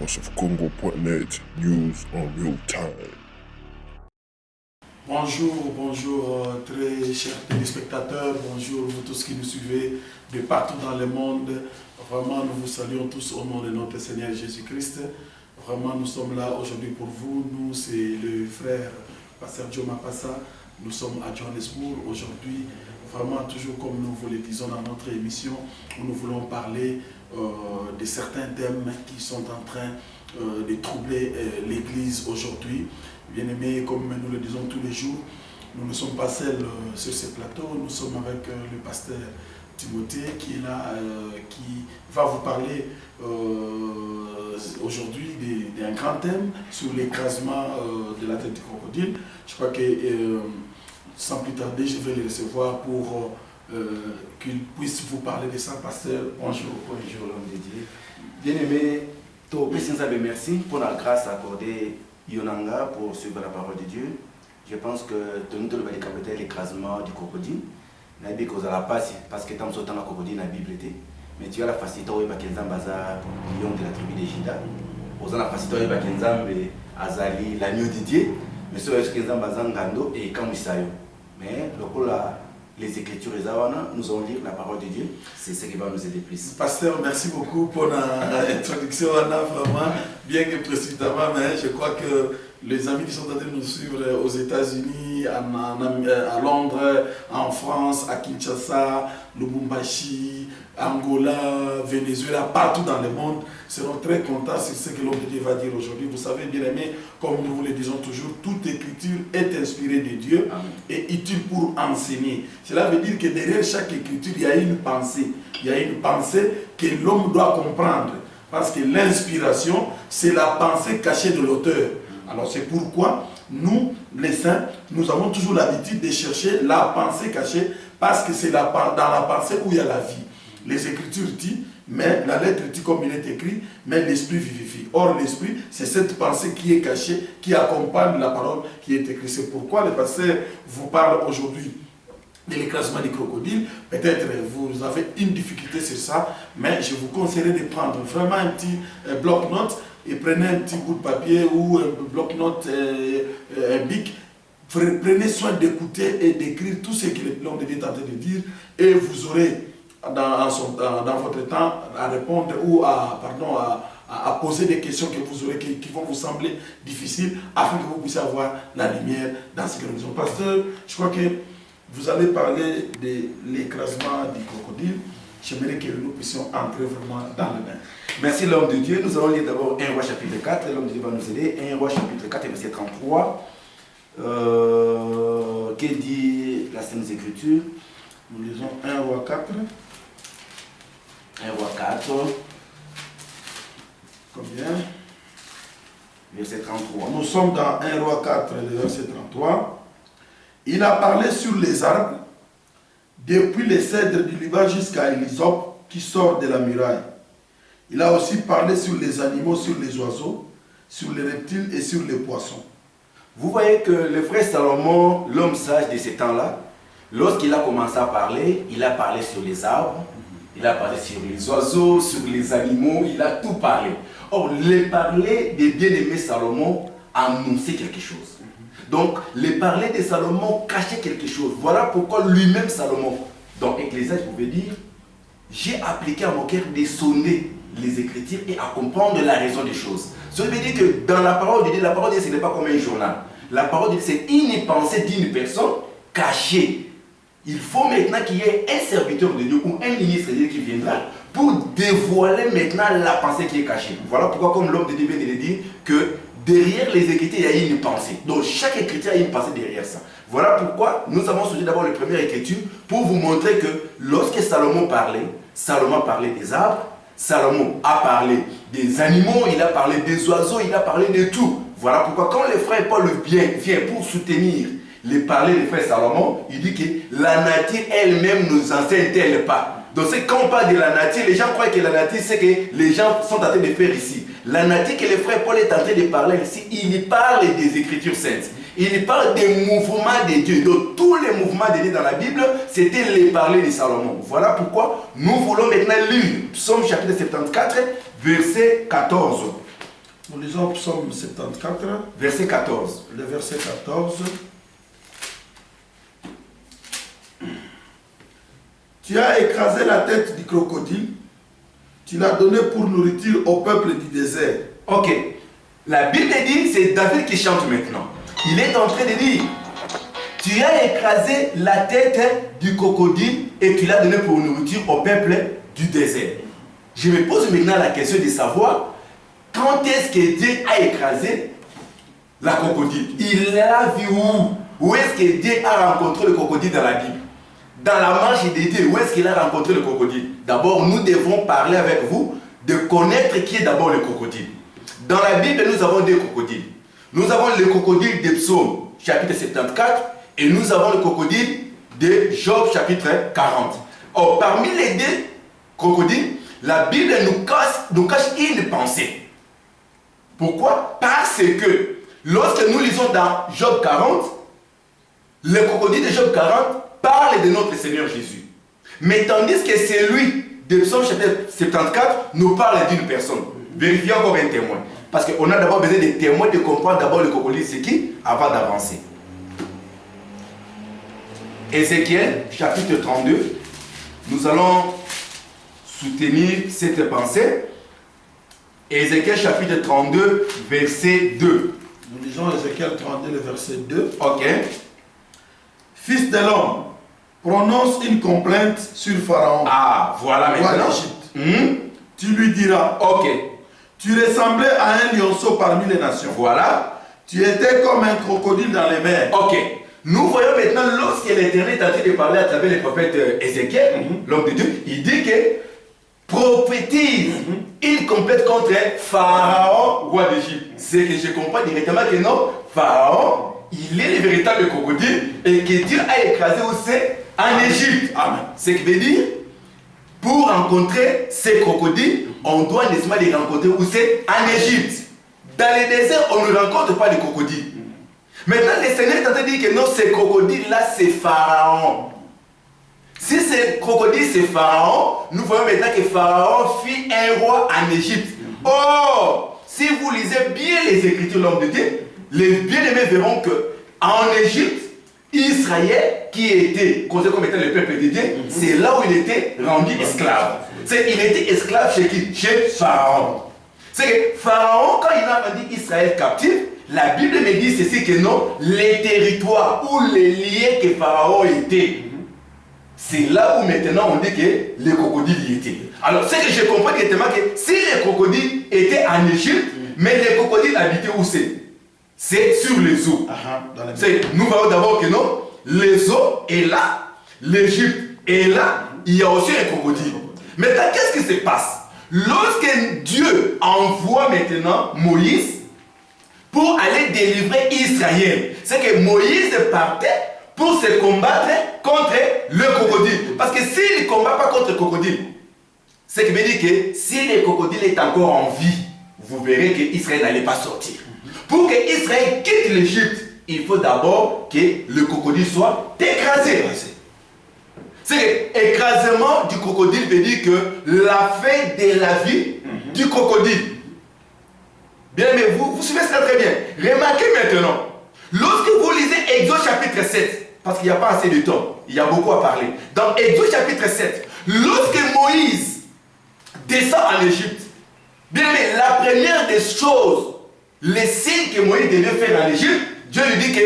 voiceofcongo.net, news en real time. Bonjour, très chers téléspectateurs, bonjour vous tous qui nous suivez de partout dans le monde. Vraiment, nous vous saluons tous au nom de notre Seigneur Jésus-Christ. Vraiment, nous sommes là aujourd'hui pour vous. Nous, c'est le frère Pasteur Joe Mapassa. Nous sommes à Johannesburg aujourd'hui. Vraiment, toujours comme nous vous le disons dans notre émission, où nous voulons parler de certains thèmes qui sont en train de troubler l'Église aujourd'hui. Bien-aimés, comme nous le disons tous les jours, nous ne sommes pas seuls sur ce plateau, nous sommes avec le pasteur Timothée qui est là, qui va vous parler aujourd'hui d'un grand thème sur l'écrasement de la tête du crocodile. Je crois que sans plus tarder, je vais le recevoir pour qu'il puisse vous parler de ça. Pasteur, bonjour. Bonjour l'homme de Dieu. Bien-aimé, merci pour la grâce accordée Yonanga pour suivre la parole de Dieu. Je pense que nous devons décapiter l'écrasement du crocodile. Nabi cause la passe parce que tant sautant la crocodile dans la Bible était. Mais tu as la facilité où Bakenza Baza, lion de la tribu de Juda. Aux la facilité où Bakenza Azali l'agneau de Dieu. Mais sur ce Kenza Baza Ngando et Kamisayo. Mais le là, les Écritures nous allons lire la parole de Dieu. C'est ce qui va nous aider plus. Pasteur, merci beaucoup pour l'introduction. Vraiment, bien que précisément, mais je crois que les amis qui sont en train de nous suivre aux États-Unis, à Londres, en France, à Kinshasa, Lubumbashi, Angola, Venezuela, partout dans le monde, seront très contents sur ce que l'homme de Dieu va dire aujourd'hui. Vous savez, bien aimés, comme nous vous le disons toujours, toute écriture est inspirée de Dieu. Amen. Et utile pour enseigner. Cela veut dire que derrière chaque écriture, il y a une pensée. Il y a une pensée que l'homme doit comprendre. Parce que l'inspiration, c'est la pensée cachée de l'auteur. Alors c'est pourquoi nous, les saints, nous avons toujours l'habitude de chercher la pensée cachée, parce que c'est dans la pensée où il y a la vie. Les Écritures disent, mais la lettre dit comme il est écrit, mais l'esprit vivifie. Or l'esprit, c'est cette pensée qui est cachée, qui accompagne la parole qui est écrite. C'est pourquoi le pasteur vous parle aujourd'hui de l'écrasement du crocodile. Peut-être vous avez une difficulté sur ça, mais je vous conseillerais de prendre vraiment un petit bloc-notes et prenez un petit bout de papier ou un bloc-notes, un bic. Prenez soin d'écouter et d'écrire tout ce que l'homme de Dieu est en train de dire, et vous aurez dans votre temps à répondre ou à poser des questions que vous aurez qui vont vous sembler difficiles, afin que vous puissiez avoir la lumière dans ce que nous disons. Pasteur, je crois que vous allez parler de l'écrasement du crocodile. J'aimerais que nous puissions entrer vraiment dans le bain. Merci l'homme de Dieu. Nous allons lire d'abord 1 Roi chapitre 4. L'homme de Dieu va nous aider. 1 Roi chapitre 4 verset 33. Que dit la Sainte Écriture? Nous lisons 1 Roi 4. 1 Roi 4. Combien? Verset 33. Nous sommes dans 1 Roi 4, le verset 33. Il a parlé sur les arbres, depuis les cèdres du Liban jusqu'à Élysope qui sort de la muraille. Il a aussi parlé sur les animaux, sur les oiseaux, sur les reptiles et sur les poissons. Vous voyez que le frère Salomon, l'homme sage de ces temps-là, lorsqu'il a commencé à parler, il a parlé sur les arbres, il a parlé sur les oiseaux, sur les animaux, il a tout parlé. Or, le parler des bien-aimés Salomon annonçait quelque chose. Donc, le parler de Salomon cachait quelque chose. Voilà pourquoi lui-même Salomon, dans Ecclésiaste, pouvait dire, j'ai appliqué à mon cœur de sonner les Écritures et à comprendre la raison des choses. Ça veut dire que dans la parole de Dieu, ce n'est pas comme un journal. La parole de Dieu, c'est une pensée d'une personne cachée. Il faut maintenant qu'il y ait un serviteur de Dieu ou un ministre de Dieu qui viendra pour dévoiler maintenant la pensée qui est cachée. Voilà pourquoi, comme l'homme de Dieu vient de le dire, que derrière les Écritures, il y a une pensée. Donc chaque Écriture a une pensée derrière ça. Voilà pourquoi nous avons choisi d'abord la première Écriture pour vous montrer que lorsque Salomon parlait des arbres, Salomon a parlé des animaux, il a parlé des oiseaux, il a parlé de tout. Voilà pourquoi quand le frère Paul vient pour soutenir les parler du frère Salomon, il dit que la nature elle-même nous enseigne-t-elle pas. Donc c'est quand on parle de la nature, les gens croient que la nature c'est que les gens sont en train de faire ici. La nature que le frère Paul est en train de parler ici, il parle des Écritures saintes. Il parle des mouvements de Dieu. Donc tous les mouvements de Dieu dans la Bible, c'était les parler de Salomon. Voilà pourquoi nous voulons maintenant lire Psaume chapitre 74, verset 14. Nous lisons Psaume 74, verset 14. le verset 14. Tu as écrasé la tête du crocodile, tu l'as donné pour nourriture au peuple du désert. Ok. La Bible dit, c'est David qui chante maintenant. Il est en train de dire, tu as écrasé la tête du crocodile et tu l'as donné pour nourriture au peuple du désert. Je me pose maintenant la question de savoir quand est-ce que Dieu a écrasé la crocodile. Il l'a vu où? Où est-ce que Dieu a rencontré le crocodile dans la Bible? Dans la marche de Dieu, où est-ce qu'il a rencontré le crocodile? D'abord, nous devons parler avec vous de connaître qui est d'abord le crocodile. Dans la Bible, nous avons deux crocodiles. Nous avons le crocodile de Psaume, chapitre 74, et nous avons le crocodile de Job, chapitre 40. Or, parmi les deux crocodiles, la Bible nous cache une pensée. Pourquoi? Parce que lorsque nous lisons dans Job 40, le crocodile de Job 40 parle de notre Seigneur Jésus. Mais tandis que celui de Psaume chapitre 74 nous parle d'une personne. Vérifiez encore un témoin. Parce qu'on a d'abord besoin des témoins de comprendre d'abord le crocodile c'est qui avant d'avancer. Ézéchiel chapitre 32. Nous allons soutenir cette pensée. Ézéchiel chapitre 32 verset 2. Nous lisons Ézéchiel 32, le verset 2. Ok. Fils de l'homme, prononce une complainte sur Pharaon. Ah, voilà Roi maintenant. d'Égypte. Tu lui diras, Ok. tu ressemblais à un lionceau parmi les nations. Voilà. Tu étais comme un crocodile dans les mers. Ok. Nous voyons maintenant lorsque l'Éternel est en train de parler à travers le prophète Ézéchiel, l'homme de Dieu, il dit que prophétise, il complète contre Pharaon, roi d'Égypte. C'est que je comprends directement que non, Pharaon, il est le véritable crocodile et que Dieu a écrasé aussi en Égypte. Amen. Ce qui veut dire, pour rencontrer ces crocodiles, on doit nécessairement les rencontrer où c'est en Égypte. Dans les déserts, on ne rencontre pas de crocodiles. Maintenant, le Seigneur est en train de dire que non, ces crocodiles-là, c'est Pharaon. Si ces crocodiles, c'est Pharaon, nous voyons maintenant que Pharaon fit un roi en Égypte. Or, si vous lisez bien les Écritures, l'homme de Dieu, les bien-aimés verront que en Égypte, Israël, qui était considéré comme étant le peuple de Dieu, c'est là où il était rendu esclave. Il était esclave chez qui? Chez Pharaon. C'est que Pharaon, quand il a rendu Israël captif, la Bible me dit ceci que non, les territoires ou les liens que Pharaon était, c'est là où maintenant on dit que les crocodiles y étaient. Alors, c'est que je comprends directement que si les crocodiles étaient en Égypte, mais les crocodiles habitaient où c'est sur les eaux. Nous voyons d'abord que non, les eaux est là, l'Égypte est là, il y a aussi un crocodile. Maintenant, qu'est-ce qui se passe? Lorsque Dieu envoie maintenant Moïse pour aller délivrer Israël, c'est que Moïse partait pour se combattre contre le crocodile. Parce que s'il ne combat pas contre le crocodile, ce qui veut dire que si le crocodile est encore en vie, vous verrez qu'Israël n'allait pas sortir. Pour que Israël quitte l'Égypte, il faut d'abord que le crocodile soit écrasé. C'est l'écrasement du crocodile veut dire que la fin de la vie du crocodile. Bien, mais vous suivez ça très bien. Remarquez maintenant, lorsque vous lisez Exode chapitre 7, parce qu'il n'y a pas assez de temps, il y a beaucoup à parler. Dans Exode chapitre 7, lorsque Moïse descend en Égypte, bien, mais la première des choses, les signes que Moïse devait faire en Égypte, Dieu lui dit que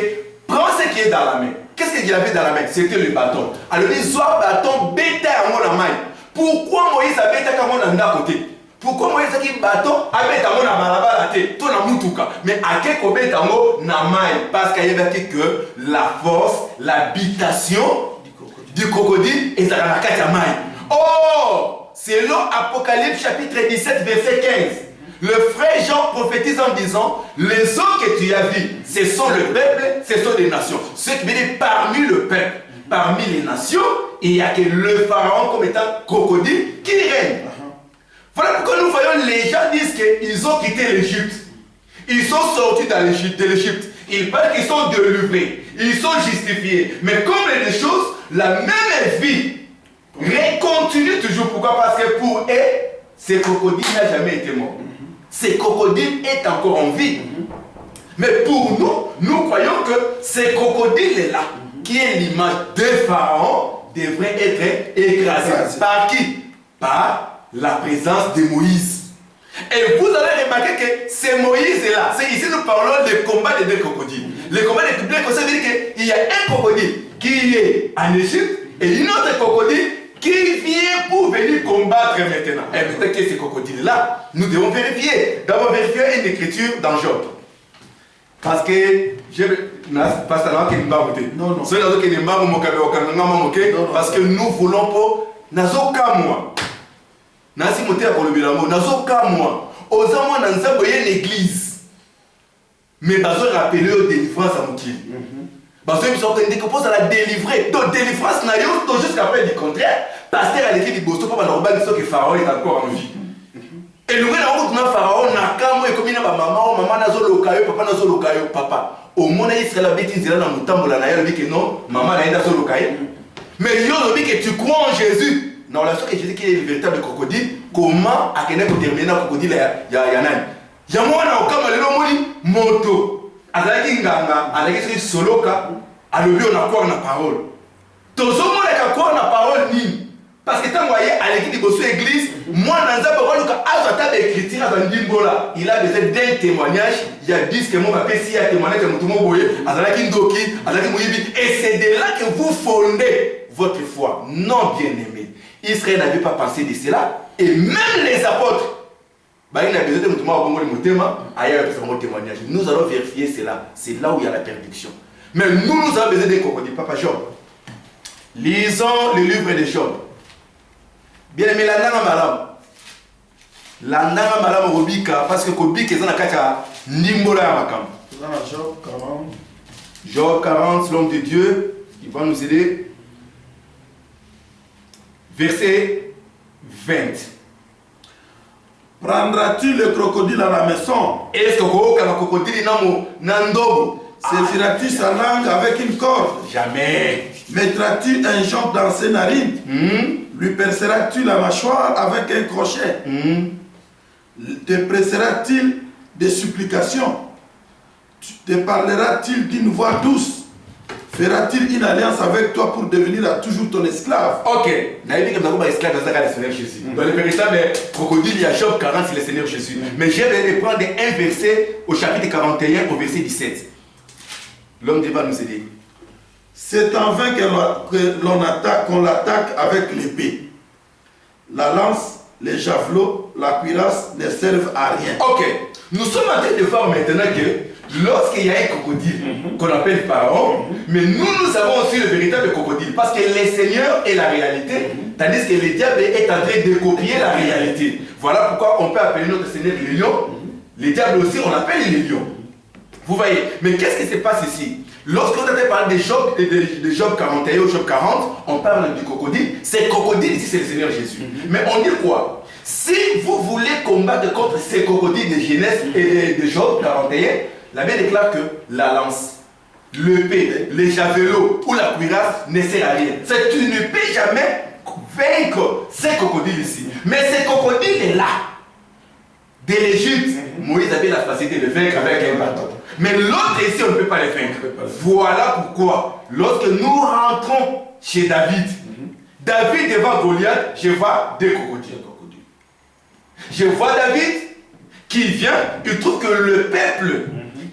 prends ce qui est dans la main. Qu'est-ce qu'il avait dans la main? C'était le bâton. Alors il dit, soit bâton, bêta à mon main. Pourquoi Moïse a bêta à mon à côté? Pourquoi Moïse a dit bâton, a bêta à mon balabala te, ton amoutuka. Mais à quel côté bêta à mon main? Parce qu'il y avait que la force, l'habitation du crocodile est dans la carte à main. Oh! Selon Apocalypse chapitre 17, verset 15. Le frère Jean prophétise en disant, les eaux que tu as vues, ce sont le peuple, ce sont les nations. Ce qui veut dire parmi le peuple, parmi les nations, il y a que le pharaon comme étant crocodile qui règne. Voilà pourquoi nous voyons les gens disent qu'ils ont quitté l'Égypte. Ils sont sortis de l'Égypte. Ils parlent qu'ils sont délivrés. Ils sont justifiés. Mais comme les choses, la même vie continue toujours. Pourquoi? Parce que pour eux, ce crocodile n'a jamais été mort. ce crocodile est encore en vie. Mais pour nous, nous croyons que ce crocodile-là, qui est l'image de Pharaon, devrait être écrasé. Par qui? Par la présence de Moïse. Et vous allez remarquer que c'est Moïse-là. C'est ici nous parlons du combat des deux crocodiles. Le combat des deux crocodiles, ça veut dire qu'il y a un crocodile qui est en Égypte et une autre crocodile qui vient pour venir combattre maintenant. Et peut-être que ces crocodiles-là, nous devons vérifier. D'abord vérifier une écriture dans Job. Parce que je parce que nous voulons pour Nazokamwa. Nasi moté à Kolobilamo, Nazokamwa. Osamo Nanzabo y a une église. Mais bazo rappelé aux délivrances à Moukili. Bazo ils sont en train de décomposer à la délivrer. Donc délivrance n'a pas jusqu'à faire du contraire. Pasteur a l'écrit du Bosto pour normal que Pharaon est encore en vie. Et nous avons un Pharaon, Nakamo et comme il y a maman, maman nazo lokayo, papa nazo lokayo, papa. Au monde Israël a bêtise là dans le temple là, il dit que non, maman n'a nazo lokayo. Mais il dit que tu crois en Jésus. Non, la chose que Jésus qui est le véritable crocodile, comment à quel point terminer le crocodile il y a nan. Il y a moi na okama lelo moni moto. Azaki nganga, azaki soloka, alobi on a quoi na parole. Tozo mo la quoi na parole ni. Parce que tant voyez à l'église de l'église, moi dans un parole il a besoin d'un témoignage. Il y a 10 que mon papa si a témoigné que tout le monde et c'est de là que vous fondez votre foi. Non, bien aimé. Israël n'avait pas pensé de cela. Et même les apôtres, il a besoin de mon témoignage. Nous allons vérifier cela. C'est là où il y a la perdition. Mais nous avons besoin d'un crocodile. Papa Job. Lisons le livre de Job. Bien aimé, la nanga malam. La nanga malam robika parce que kobika ezana kaka nimbola ya makam. Job 40. Job 40, l'homme de Dieu, il va nous aider. Verset 20. Prendras-tu le crocodile à la maison? Est-ce que le crocodile nandobo? Saisiras-tu sa langue avec une corde? Jamais. Mettras-tu un jonc dans ses narines? Lui perceras-tu la mâchoire avec un crochet? Te pressera-t-il des supplications? Te parlera-t-il d'une voix douce? Fera-t-il une alliance avec toi pour devenir à toujours ton esclave? Ok. N'avez dit que nous avons esclave dans le Seigneur Jésus. Dans le véritable crocodile, il y a Job 40, c'est le Seigneur Jésus. Mais je vais prendre un verset au chapitre 41, au verset 17. L'homme de Dieu va nous aider. C'est en vain qu'on l'attaque avec l'épée. La lance, les javelots, la cuirasse ne servent à rien. Ok. Nous sommes en train de voir maintenant que lorsqu'il y a un crocodile qu'on appelle Pharaon, mais nous avons aussi le véritable crocodile. Parce que le Seigneur est la réalité, tandis que le diable est en train de copier la réalité. Voilà pourquoi on peut appeler notre Seigneur le lion. Le diable aussi, on l'appelle le lion. Vous voyez. Mais qu'est-ce qui se passe ici? Lorsqu'on a parlé de Job 41 ou Job 40, on parle du crocodile. C'est crocodile ici, c'est le Seigneur Jésus. Mais on dit quoi? Si vous voulez combattre contre ces crocodiles de Genèse et de Job 41, la Bible déclare que la lance, l'épée, les javelots ou la cuirasse ne sert à rien. C'est que tu ne peux jamais vaincre ces crocodiles ici. Mais ces crocodiles-là, de l'Égypte, Moïse avait la facilité de vaincre avec un bâton. Mais l'autre ici, on ne peut pas les vaincre. Voilà pourquoi, lorsque nous rentrons chez David, David devant Goliath, je vois deux crocodiles. Je vois David qui vient, il trouve que le peuple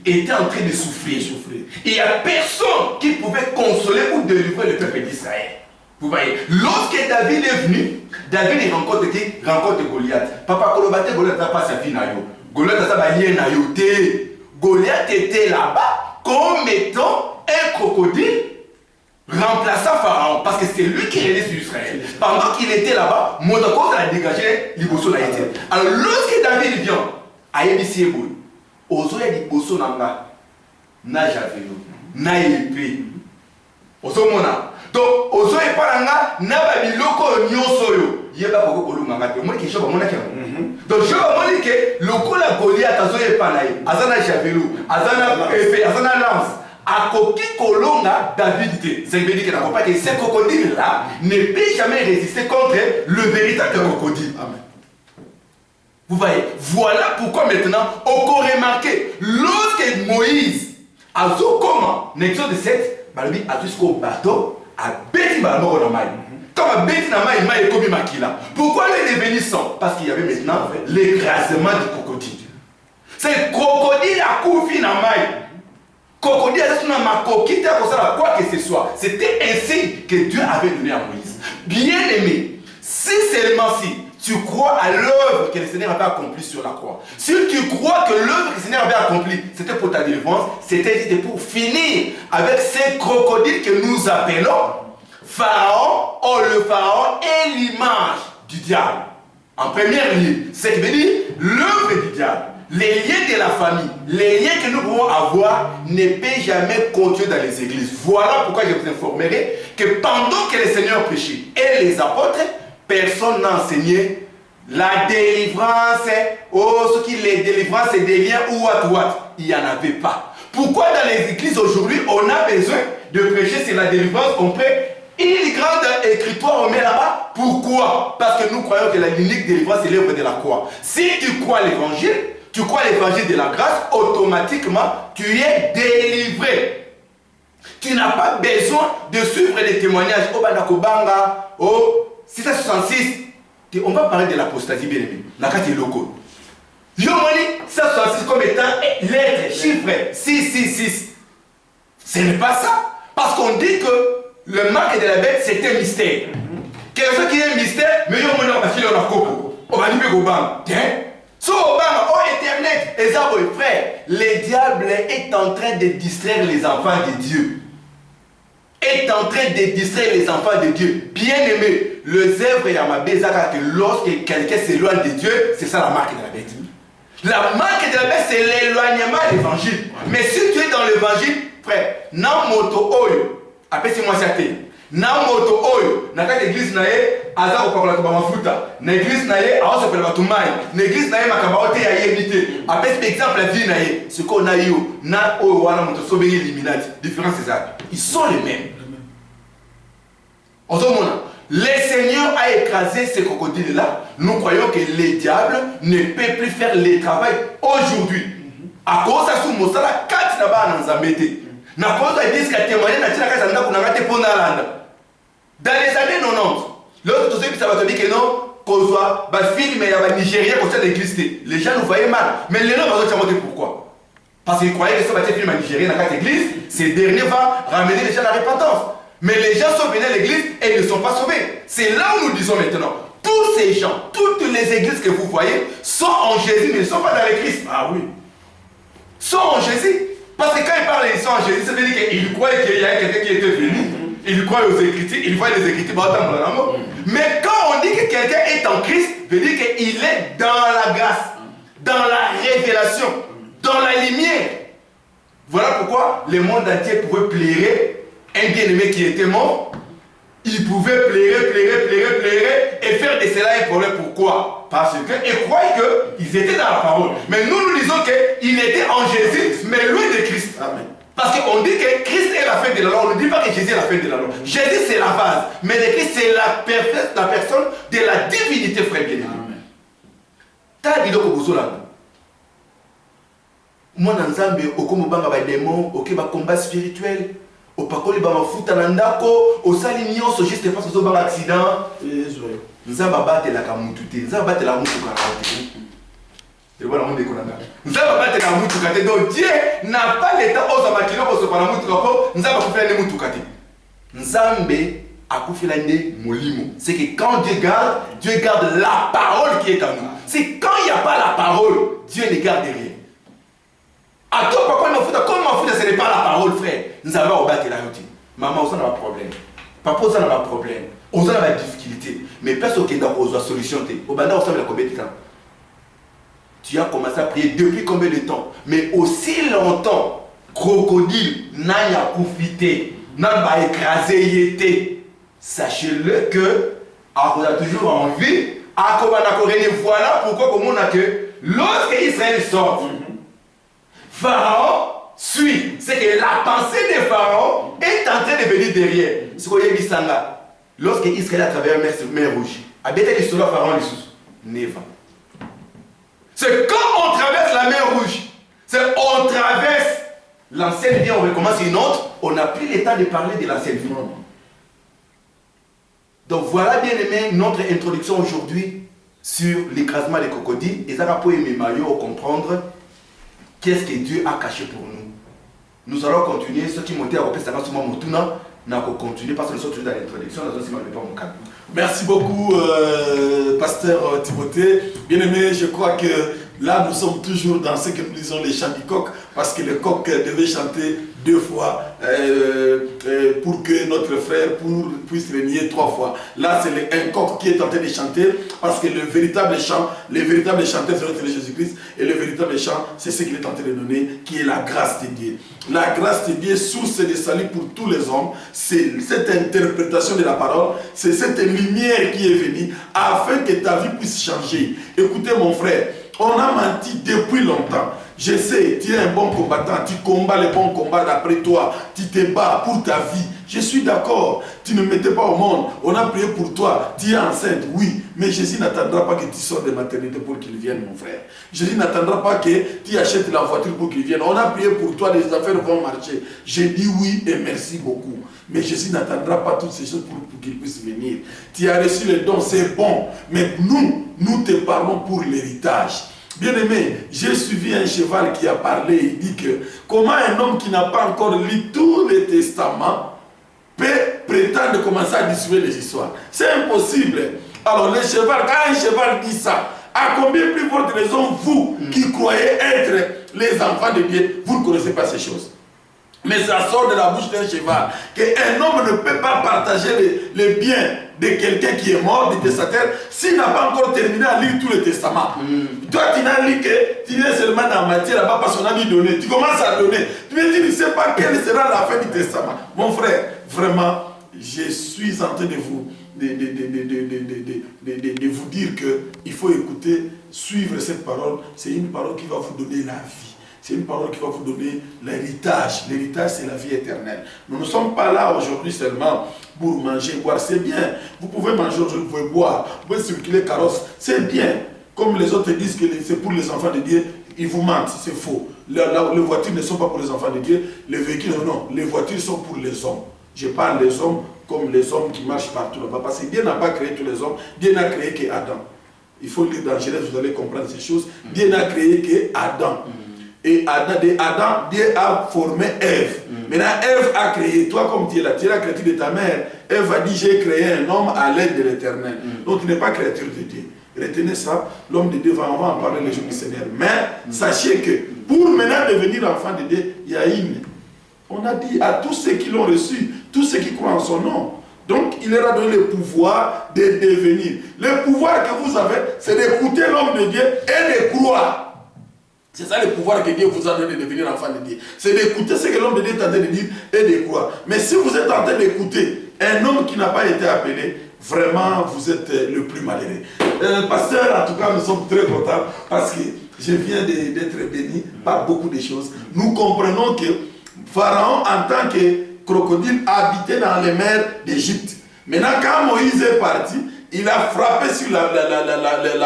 était en train de souffrir. Il n'y a personne qui pouvait consoler ou délivrer le peuple d'Israël. Vous voyez, lorsque David est venu, David rencontre qui? Rencontre Goliath. Papa Kolobate, Goliath n'a pas sa fille Nayo. Goliath n'a pas lié Nayo. Goliath était là-bas comme étant un crocodile remplaçant Pharaon. Parce que c'est lui qui régnait sur Israël. Pendant qu'il était là-bas, Modokos a dégagé l'Ibosso d'Haïti. Alors lorsque David vient à Yébissi Eboul, Ozoya d'Ibosso Nanga, na javelo, na épée. Osomona. Donc, Ozoya Paranga, na babiloko nyosoyo. Yeba koko kolunga te. Moi qui chope mon akira. Donc je vais dire que le coup la Goliath Azoya Panaï, Azana javelo, Azana épée, Azana lance. À Koki Kolonga, David, ça veut dire que ces crocodiles-là ne peut jamais résister contre le véritable crocodile. Amen. Vous voyez, voilà pourquoi maintenant, on peut remarquer, lorsque Moïse a vu comment, dans l'Exode 7, il a jusqu'au bateau, a bêti dans le maï. Comme a bêti dans le maï, il a commis maquila. Pourquoi il est devenu sang? Parce qu'il y avait maintenant l'écrasement du crocodile. C'est le crocodile à couper dans le maï. Crocodile a dit ma coquille, quoi que ce soit. C'était ainsi que Dieu avait donné à Moïse. Bien aimé, si seulement si tu crois à l'œuvre que le Seigneur avait accomplie sur la croix, si tu crois que l'œuvre que le Seigneur avait accomplie, c'était pour ta délivrance, c'était pour finir avec ces crocodiles que nous appelons Pharaon. Or, le Pharaon est l'image du diable. En première ligne, c'est que veut dire l'œuvre du diable. Les liens de la famille, les liens que nous pouvons avoir ne peuvent jamais continuer dans les églises. Voilà pourquoi je vous informerai que pendant que le Seigneur prêchait et les apôtres, personne n'a enseigné la délivrance, ce qui est délivrance, c'est des liens ou what. Il n'y en avait pas. Pourquoi dans les églises aujourd'hui, on a besoin de prêcher sur la délivrance, on prête une grande écritoire, on met là-bas. Pourquoi? Parce que nous croyons que la unique délivrance, c'est l'œuvre de la croix. Si tu crois l'évangile, tu crois l'évangile de la grâce, automatiquement, tu es délivré. Tu n'as pas besoin de suivre les témoignages. Oh, Banakobanga, oh, 666. On va parler de l'apostasie, bien aimé. Nakati loko. Yomoni, 666 comme étant lettre, chiffre, 666. Ce n'est pas ça. Parce qu'on dit que le marque de la bête, c'est un mystère. Quelque chose qui est un mystère, mais yomoni, on va filer la coco. On va dire que Obama. Tiens. So, Obama, oh, Internet, et ça, frère, le diable est en train de distraire les enfants de Dieu. Est en train de distraire les enfants de Dieu. Bien aimé, le zèbre et Yamabé, que lorsque quelqu'un s'éloigne de Dieu, c'est ça la marque de la bête. La marque de la bête, c'est l'éloignement de l'évangile. Mais si tu es dans l'évangile, frère, nan moto oyo, après c'est moi ça na moto oyo na kati église na ye aza kopakola to bamafuta na église na ye aosepela bato mai na église na ye makamba ote ya yebi te apesi pe exemple la vie na ye ce qu'on a yo na oyo wana moto sobengi illuminati différence c'est ça ils sont les mêmes. Le Seigneur a écrasé ces crocodiles là. Nous croyons que les diables ne peuvent plus faire le travail aujourd'hui à cause de ce mosala kati na ba na nzambete na cause de disque à témoigner na tina kasa ndako na ngate pona landa. Dans les années 90, l'autre tout ça va te dire que non, qu'on soit bah film et à Nigeria comme ça l'église, les gens nous voyaient mal. Mais les gens vont se demander pourquoi. Parce qu'ils croyaient que ça va être film à Nigeria dans cette église, ces derniers vont ramener les gens à la repentance. Mais les gens sont venus à l'église et ils ne sont pas sauvés. C'est là où nous disons maintenant, tous ces gens, toutes les églises que vous voyez sont en Jésus, mais ils ne sont pas dans le Christ. Ah oui. Sont en Jésus. Parce que quand ils parlent ils sont en Jésus, ça veut dire qu'ils croyaient qu'il y a quelqu'un qui était venu. Il croit aux Écritures, il voit les Écritures, mais quand on dit que quelqu'un est en Christ, veut dire qu'il est dans la grâce, dans la révélation, dans la lumière. Voilà pourquoi le monde entier pouvait plairer un bien-aimé qui était mort. Il pouvait plairer et faire de cela un problème. Pourquoi? Parce qu'ils croyaient qu'ils étaient dans la parole. Mais nous disons qu'il était en Jésus, mais loin de Christ. Amen. Parce qu'on dit que Christ est la fin de la loi. On ne dit pas que Jésus est la fin de la loi. Jésus c'est la base. Mais le Christ c'est la personne de la divinité, frère bien-aimé. T'as dit donc au moi dans Zambie, au Komobanga ba démon, au Keba combat spirituel, au Pakoli ba mafuta nandako, au Salignon, au juste parce que au banga accident. Nzamba bate la kamutute, nzamba bate la mutuka. Et voilà, on déconne. Nous avons battu la moutoukate. Donc Dieu n'a pas l'état aux amakino pour se prendre la moutoukate. Nous avons fait la moutoukate. Nzambe a fait la molimo. C'est que quand Dieu garde la parole qui est en nous. C'est quand il n'y a pas la parole, Dieu ne garde rien. À toi, pourquoi comment ce n'est pas la parole, frère? Nous avons battu la routine. Maman, on a un problème. Papa, on a un problème. On a une difficulté. Mais personne qui a une solution. Au banda, on a la compétition. Tu as commencé à prier depuis combien de temps? Mais aussi longtemps, crocodile n'a pas profité, n'a pas écrasé, yété. Sachez-le que, on a toujours envie, voilà pourquoi comme on a que, lorsque Israël sort, Pharaon suit. C'est que la pensée de Pharaon est en train de venir derrière. Ce qu'on a dit ça, lorsque Israël a traversé la mer Rouge, a bêté l'histoire Pharaon les sous. Neva. C'est quand on traverse la mer Rouge, c'est on traverse l'ancienne vie, on recommence une autre, on n'a plus le temps de parler de l'ancienne vie. Donc voilà bien aimé notre introduction aujourd'hui sur l'écrasement des crocodiles. Et ça va pour aimer Mario comprendre qu'est-ce que Dieu a caché pour nous. Nous allons continuer, ceux qui montent à Européen, ça va sûrement monter, nous allons continuer parce que nous sommes toujours dans l'introduction, nous allons pas mon calme. Merci beaucoup, pasteur Timothée. Bien aimé, je crois que là, nous sommes toujours dans ce que nous disons les chants du coq, parce que le coq devait chanter 2 fois pour que notre frère puisse régner 3 fois. Là, c'est un coq qui est en train de chanter, parce que le véritable chant, le véritable chanteur, c'est notre Jésus-Christ, et le véritable chant, c'est ce qu'il est en train de donner, qui est la grâce de Dieu. La grâce de Dieu, source de salut pour tous les hommes, c'est cette interprétation de la parole, c'est cette lumière qui est venue, afin que ta vie puisse changer. Écoutez mon frère, on a menti depuis longtemps. Je sais, tu es un bon combattant, tu combats les bons combats d'après toi, tu te bats pour ta vie. Je suis d'accord, tu ne mettais pas au monde, on a prié pour toi, tu es enceinte, oui, mais Jésus n'attendra pas que tu sortes de maternité pour qu'il vienne, mon frère. Jésus n'attendra pas que tu achètes la voiture pour qu'il vienne. On a prié pour toi, les affaires vont marcher. J'ai dit oui et merci beaucoup. Mais Jésus n'attendra pas toutes ces choses pour qu'il puisse venir. Tu as reçu les dons, c'est bon, mais nous te parlons pour l'héritage. Bien aimé, j'ai suivi un cheval qui a parlé, il dit que comment un homme qui n'a pas encore lu tous les testaments peut prétendre commencer à distribuer les histoires. C'est impossible. Alors le cheval, quand un cheval dit ça, à combien plus forte raison vous qui croyez être les enfants de Dieu, vous ne connaissez pas ces choses. Mais ça sort de la bouche d'un cheval qu'un homme ne peut pas partager les biens de quelqu'un qui est mort, du testataire, s'il n'a pas encore terminé à lire tous les testaments. Toi, tu n'as lu que, tu es seulement dans la matière là-bas parce qu'on a dit donner. Tu commences à donner. Tu me dis, tu ne sais pas quelle sera la fin du testament. Mon frère, vraiment, je suis en train de vous, de vous dire qu'il faut écouter, suivre cette parole. C'est une parole qui va vous donner la vie. C'est une parole qui va vous donner l'héritage. L'héritage, c'est la vie éternelle. Nous ne sommes pas là aujourd'hui seulement pour manger, boire. C'est bien. Vous pouvez manger aujourd'hui, vous pouvez boire, vous pouvez circuler carrosse. C'est bien. Comme les autres disent que c'est pour les enfants de Dieu, ils vous mentent. C'est faux. Les voitures ne sont pas pour les enfants de Dieu. Les véhicules, non. Les voitures sont pour les hommes. Je parle des hommes comme les hommes qui marchent partout là-bas. Parce que Dieu n'a pas créé tous les hommes. Dieu n'a créé qu'Adam. Il faut lire dans Genèse, vous allez comprendre ces choses. Dieu n'a créé qu'Adam. Et Adam, Dieu a formé Ève. Maintenant, Ève a créé, toi comme tu es la créature de ta mère, Ève a dit, j'ai créé un homme à l'aide de l'Éternel. Donc tu n'es pas créature de Dieu. Retenez ça, l'homme de Dieu, on va en parler les jours du Seigneur. Mais sachez que pour maintenant devenir enfant de Dieu, il y a on a dit à tous ceux qui l'ont reçu, tous ceux qui croient en son nom. Donc il leur a donné le pouvoir de devenir. Le pouvoir que vous avez, c'est d'écouter l'homme de Dieu et de croire. C'est ça le pouvoir que Dieu vous a donné de devenir enfant de Dieu. C'est d'écouter ce que l'homme de Dieu est en train de dire et de croire. Mais si vous êtes en train d'écouter un homme qui n'a pas été appelé, vraiment vous êtes le plus malheureux. Pasteur, en tout cas, nous sommes très contents parce que je viens d'être béni par beaucoup de choses. Nous comprenons que Pharaon, en tant que crocodile, habitait dans les mers d'Égypte. Maintenant, quand Moïse est parti, il a frappé sur la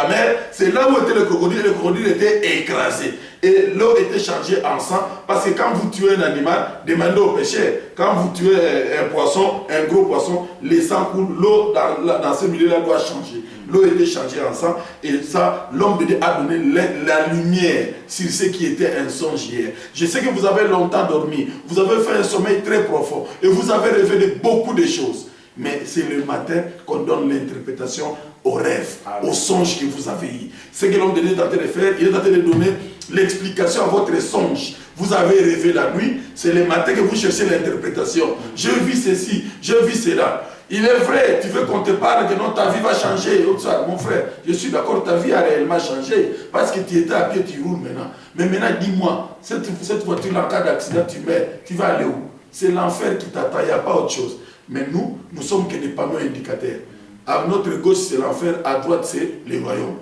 mer, c'est là où était le crocodile était écrasé. Et l'eau était changée en sang, parce que quand vous tuez un animal, demandez au pêcheur, quand vous tuez un poisson, un gros poisson, le sang coule, l'eau dans ce milieu-là doit changer. L'eau était changée en sang, et ça, l'homme de Dieu a donné la lumière sur ce qui était un songe hier. Je sais que vous avez longtemps dormi, vous avez fait un sommeil très profond, et vous avez révélé beaucoup de choses. Mais c'est le matin qu'on donne l'interprétation au rêve, au songe que vous avez eu. Ce que l'homme de Dieu est en train de faire, il est en train de donner l'explication à votre songe. Vous avez rêvé la nuit, c'est le matin que vous cherchez l'interprétation. Je vis ceci, je vis cela. Il est vrai, tu veux qu'on te parle que non, ta vie va changer. Mon frère, je suis d'accord, ta vie a réellement changé. Parce que tu étais à pied, tu roules maintenant. Mais maintenant, dis-moi, cette voiture-là, en cas d'accident, tu meurs, tu vas aller où? C'est l'enfer qui t'attend, il n'y a pas autre chose. Mais nous sommes que des panneaux indicateurs. À notre gauche, c'est l'enfer, à droite, c'est les royaumes.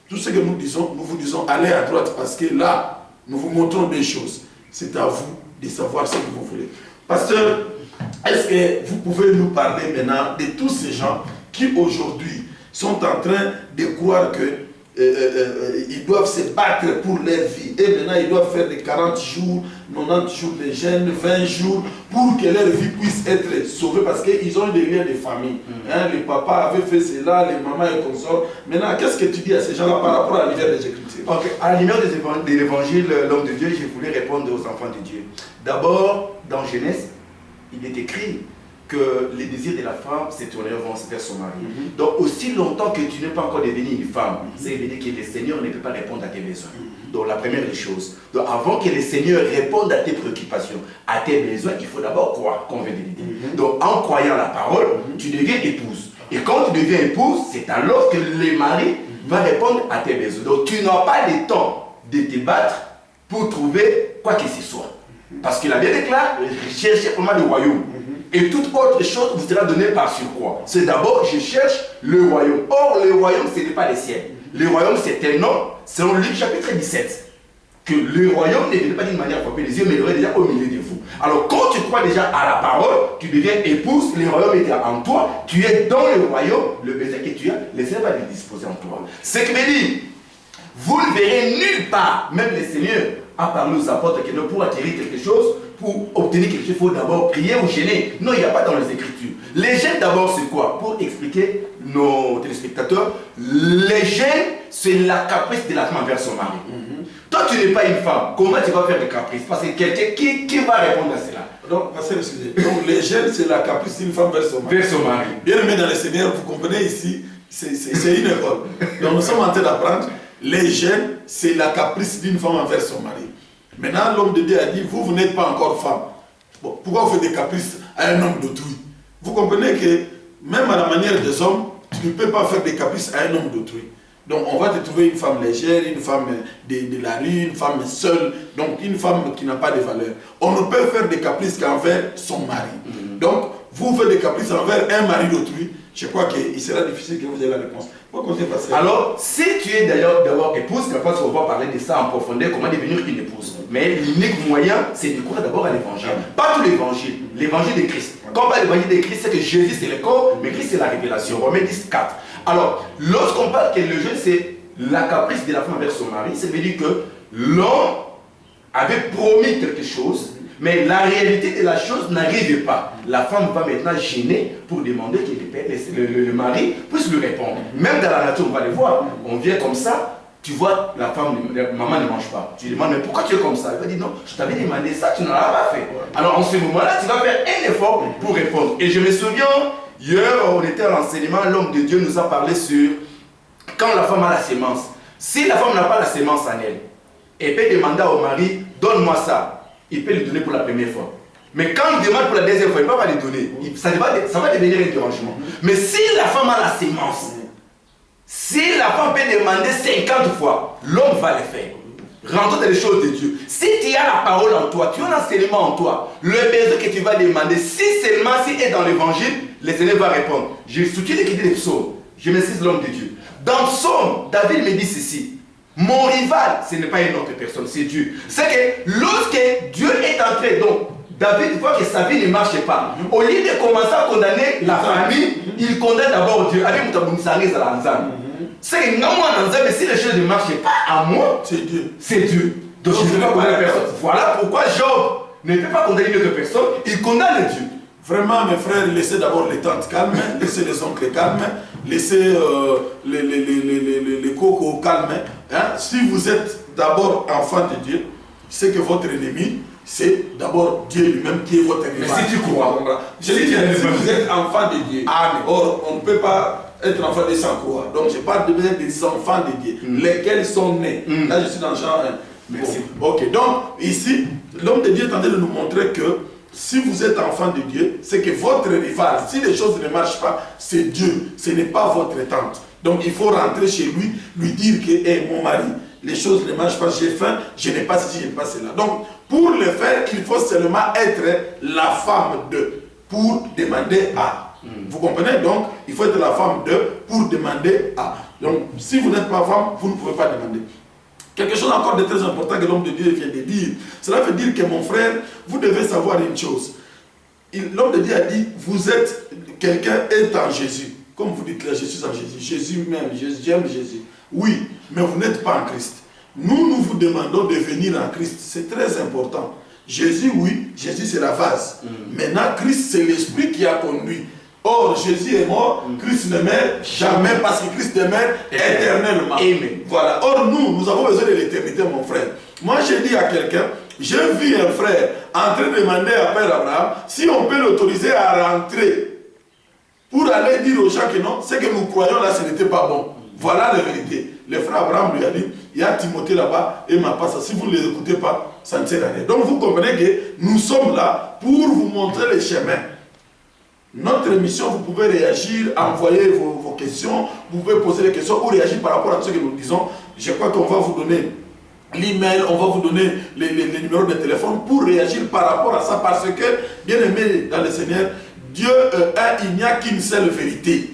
Tout ce que nous disons, nous vous disons, allez à droite, parce que là, nous vous montrons des choses. C'est à vous de savoir ce que vous voulez. Pasteur, est-ce que vous pouvez nous parler maintenant de tous ces gens qui aujourd'hui sont en train de croire que ils doivent se battre pour leur vie. Et maintenant, ils doivent faire des 40 jours, 90 jours de jeûne, 20 jours, pour que leur vie puisse être sauvée, parce qu'ils ont des liens de famille. Hein, les papas avaient fait cela, les mamans et consorts. Maintenant, qu'est-ce que tu dis à ces gens-là par rapport à la lumière des Écritures? Ok, à la lumière de l'évangile, l'homme de Dieu, je voulais répondre aux enfants de Dieu. D'abord, dans Genèse, il est écrit que les désirs de la femme se tourneront vers son mari. Donc, aussi longtemps que tu n'es pas encore devenue une femme, ça veut dire que le Seigneur ne peut pas répondre à tes besoins. Donc, la première des choses. Donc, avant que le Seigneur réponde à tes préoccupations, à tes besoins, il faut d'abord croire, qu'on vient de le dire. Donc, en croyant la parole, tu deviens épouse. Et quand tu deviens épouse, c'est alors que le mari va répondre à tes besoins. Donc, tu n'as pas le temps de te battre pour trouver quoi que ce soit. Parce qu'il a bien déclaré, cherchez vraiment le royaume. Et toute autre chose vous sera donnée par surcroît. C'est d'abord, je cherche le royaume. Or, le royaume, ce n'est pas le ciel. Le royaume, c'est un nom, selon Luc chapitre 17. Que le royaume ne venait pas d'une manière à frapper les yeux, mais il est déjà au milieu de vous. Alors, quand tu crois déjà à la parole, tu deviens épouse, le royaume est en toi, tu es dans le royaume, le besoin que tu as, le Seigneur va le disposer en toi. Ce qui veut dire, vous ne verrez nulle part, même le Seigneur a parlé aux apôtres que pour acquérir quelque chose, pour obtenir quelque chose, il faut d'abord prier ou gêner. Non, il n'y a pas dans les Écritures. Les gènes d'abord, c'est quoi? Pour expliquer nos téléspectateurs, les gènes, c'est la caprice de la femme envers son mari. Toi, tu n'es pas une femme. Comment tu vas faire des caprices? Parce que quelqu'un qui va répondre à cela? Donc, passez le sujet. Donc, les gènes, c'est la caprice d'une femme vers son mari. Vers son mari. Bien aimé dans le Seigneur, vous comprenez ici, c'est une école. Donc, nous sommes en train d'apprendre. Les gènes, c'est la caprice d'une femme envers son mari. Maintenant, l'homme de Dieu a dit, vous n'êtes pas encore femme. Bon, pourquoi vous faites des caprices à un homme d'autrui? Vous comprenez que même à la manière des hommes, tu ne peux pas faire des caprices à un homme d'autrui. Donc on va te trouver une femme légère, une femme de la rue, une femme seule, donc une femme qui n'a pas de valeur. On ne peut faire des caprices qu'envers son mari. Donc vous faites des caprices envers un mari d'autrui, je crois qu'il sera difficile que vous ayez la réponse. Alors, si tu es d'ailleurs d'abord épouse, parce qu'on va parler de ça en profondeur, comment devenir une épouse. Mais l'unique moyen, c'est de croire d'abord à l'évangile. Pas tout l'évangile, l'évangile de Christ. Quand on parle de l'évangile de Christ, c'est que Jésus c'est le corps, mais Christ c'est la révélation. Romains 10, 4. Alors, lorsqu'on parle que le jeu c'est la caprice de la femme vers son mari, ça veut dire que l'homme avait promis quelque chose, mais la réalité de la chose n'arrive pas. La femme va maintenant gêner pour demander que le mari puisse lui répondre. Même dans la nature, on va le voir. On vient comme ça, tu vois, la femme, la maman ne mange pas. Tu lui demandes, mais pourquoi tu es comme ça? Elle va dire, non, je t'avais demandé ça, tu n'en as pas fait. Alors en ce moment-là, tu vas faire un effort pour répondre. Et je me souviens, hier, on était à l'enseignement, l'homme de Dieu nous a parlé sur quand la femme a la sémence. Si la femme n'a pas la sémence en elle, elle peut demander au mari, donne-moi ça. Il peut lui donner pour la première fois. Mais quand il demande pour la deuxième fois, il ne va pas lui donner. Ça va devenir un dérangement. Mais si la femme a la sémence, si la femme peut demander 50 fois, l'homme va le faire. Rentre dans les choses de Dieu. Si tu as la parole en toi, tu as l'enseignement en toi, le besoin que tu vas demander, si seulement si est dans l'évangile, le Seigneur va répondre. Je soutiens l'écriture des psaumes. Je m'excuse l'homme de Dieu. Dans Psaume, David me dit ceci. Mon rival, ce n'est pas une autre personne, c'est Dieu. C'est que lorsque Dieu est entré, donc David voit que sa vie ne marche pas. Au lieu de commencer à condamner la famille, il condamne d'abord Dieu. C'est que non, moi, mais si les choses ne marchent pas à moi, c'est Dieu. C'est Dieu. Donc je ne peux pas condamner personne. Voilà pourquoi Job ne peut pas condamner une autre personne, il condamne Dieu. Vraiment, mes frères, laissez d'abord les tantes calmes, laissez les oncles calmes, laissez les cocos calmes. Hein? Si vous êtes d'abord enfant de Dieu, c'est que votre ennemi, c'est d'abord Dieu lui-même qui est votre ennemi. Mais si tu crois, je dis, si vous êtes enfant de Dieu, or on ne peut pas être enfant de Dieu sans croire. Donc je parle des enfants de Dieu, lesquels sont nés. Là je suis dans Jean 1. Merci. Bon. Ok, donc ici, l'homme de Dieu est en train de nous montrer que si vous êtes enfant de Dieu, c'est que votre rival, si les choses ne marchent pas, c'est Dieu, ce n'est pas votre tante. Donc il faut rentrer chez lui, lui dire que hey, mon mari, les choses ne marchent pas, j'ai faim, je n'ai pas ceci, je n'ai pas cela. Donc pour le faire, il faut seulement être la femme de, pour demander à. Vous comprenez? Donc il faut être la femme de, pour demander à. Donc si vous n'êtes pas femme, vous ne pouvez pas demander. Quelque chose encore de très important que l'homme de Dieu vient de dire. Cela veut dire que mon frère, vous devez savoir une chose. L'homme de Dieu a dit, vous êtes, quelqu'un est en Jésus. Comme vous dites là, je suis en Jésus. Jésus même, j'aime Jésus. Oui, mais vous n'êtes pas en Christ. Nous vous demandons de venir en Christ. C'est très important. Jésus, oui, Jésus c'est la vase. Maintenant, Christ c'est l'esprit qui a conduit. Or, Jésus est mort, Christ ne meurt jamais parce que Christ demeure éternellement. Amen. Voilà. Or, nous avons besoin de l'éternité, mon frère. Moi, j'ai dit à quelqu'un, j'ai vu un frère en train de demander à Père Abraham si on peut l'autoriser à rentrer pour aller dire aux gens que non, ce que nous croyons là, ce n'était pas bon. Voilà la vérité. Le frère Abraham lui a dit, il y a Timothée là-bas et ma passe. Si vous ne les écoutez pas, ça ne sert à rien. Donc vous comprenez que nous sommes là pour vous montrer les chemins. Notre émission, vous pouvez réagir, envoyer vos questions, vous pouvez poser des questions ou réagir par rapport à ce que nous disons. Je crois qu'on va vous donner l'email, on va vous donner les numéros de téléphone pour réagir par rapport à ça. Parce que, bien aimé dans le Seigneur, Dieu, il n'y a qu'une seule vérité.